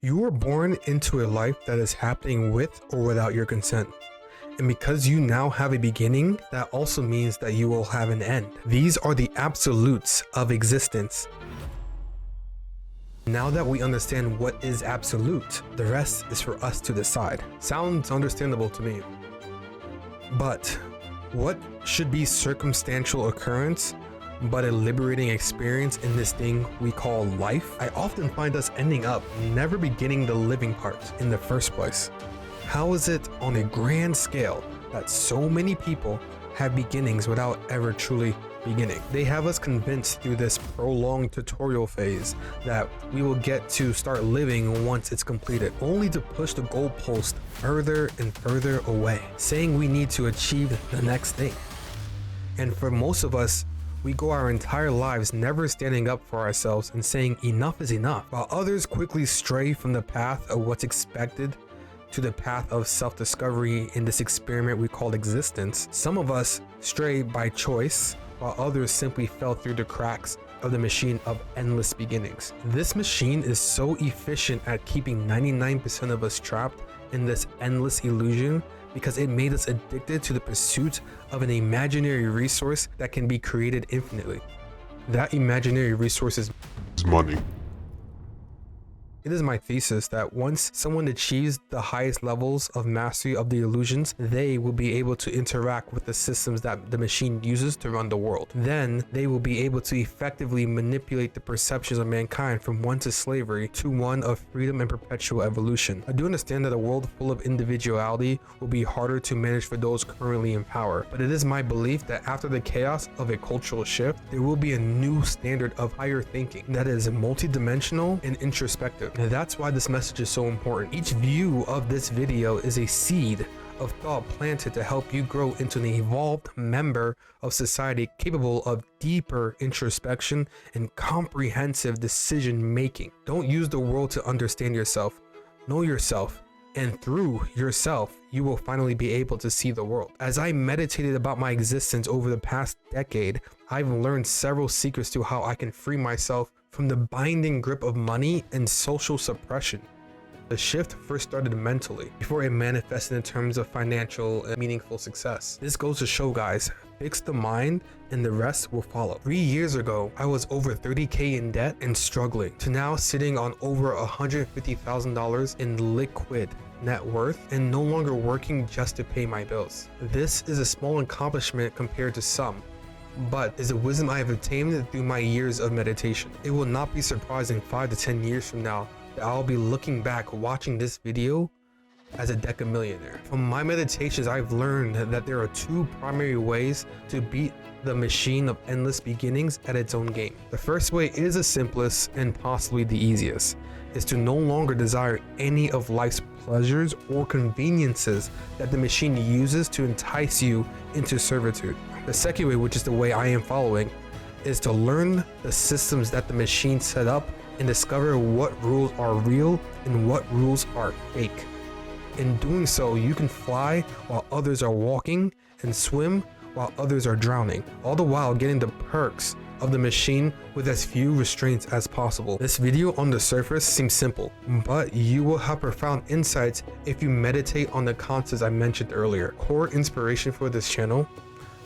You were born into a life that is happening with or without your consent. And because you now have a beginning, that also means that you will have an end. These are the absolutes of existence. Now that we understand what is absolute, the rest is for us to decide. Sounds understandable to me. But what should be circumstantial occurrence but a liberating experience in this thing we call life? I often find us ending up never beginning the living part in the first place. How is it on a grand scale that so many people have beginnings without ever truly beginning? They have us convinced through this prolonged tutorial phase that we will get to start living once it's completed, only to push the goalpost further and further away, saying we need to achieve the next thing. And for most of us, we go our entire lives never standing up for ourselves and saying enough is enough, while others quickly stray from the path of what's expected to the path of self-discovery in this experiment we call existence. Some of us stray by choice, while others simply fell through the cracks of the machine of endless beginnings. This machine is so efficient at keeping 99% of us trapped in this endless illusion because it made us addicted to the pursuit of an imaginary resource that can be created infinitely. That imaginary resource is money. It is my thesis that once someone achieves the highest levels of mastery of the illusions, they will be able to interact with the systems that the machine uses to run the world. Then they will be able to effectively manipulate the perceptions of mankind from one to slavery to one of freedom and perpetual evolution. I do understand that a world full of individuality will be harder to manage for those currently in power, but it is my belief that after the chaos of a cultural shift, there will be a new standard of higher thinking that is multidimensional and introspective. And that's why this message is so important. Each view of this video is a seed of thought planted to help you grow into an evolved member of society capable of deeper introspection and comprehensive decision making. Don't use the world to understand yourself. Know yourself. And through yourself, you will finally be able to see the world. As I meditated about my existence over the past decade, I've learned several secrets to how I can free myself from the binding grip of money and social suppression. The shift first started mentally before it manifested in terms of financial and meaningful success. This goes to show, guys, fix the mind and the rest will follow. 3 years ago, I was over 30K in debt and struggling, to now sitting on over $150,000 in liquid net worth and no longer working just to pay my bills. This is a small accomplishment compared to some, but is the wisdom I have obtained through my years of meditation. It will not be surprising 5 to 10 years from now that I'll be looking back watching this video as a decamillionaire. From my meditations, I've learned that there are two primary ways to beat the machine of endless beginnings at its own game. The first way is the simplest and possibly the easiest, is to no longer desire any of life's pleasures or conveniences that the machine uses to entice you into servitude. The second way, which is the way I am following, is to learn the systems that the machine set up and discover what rules are real and what rules are fake. In doing so, you can fly while others are walking and swim while others are drowning, all the while getting the perks of the machine with as few restraints as possible. This video on the surface seems simple, but you will have profound insights if you meditate on the concepts I mentioned earlier. Core inspiration for this channel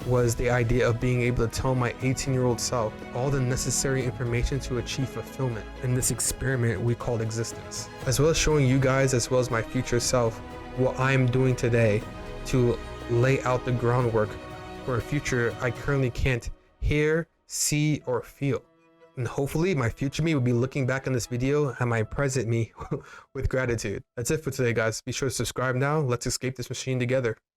was the idea of being able to tell my 18-year-old self all the necessary information to achieve fulfillment in this experiment we called existence, as well as showing you guys, as well as my future self, what I am doing today to lay out the groundwork for a future I currently can't hear, see, or feel. And hopefully my future me will be looking back on this video and my present me with gratitude. That's it for today, guys. Be sure to subscribe now. Let's escape this machine together.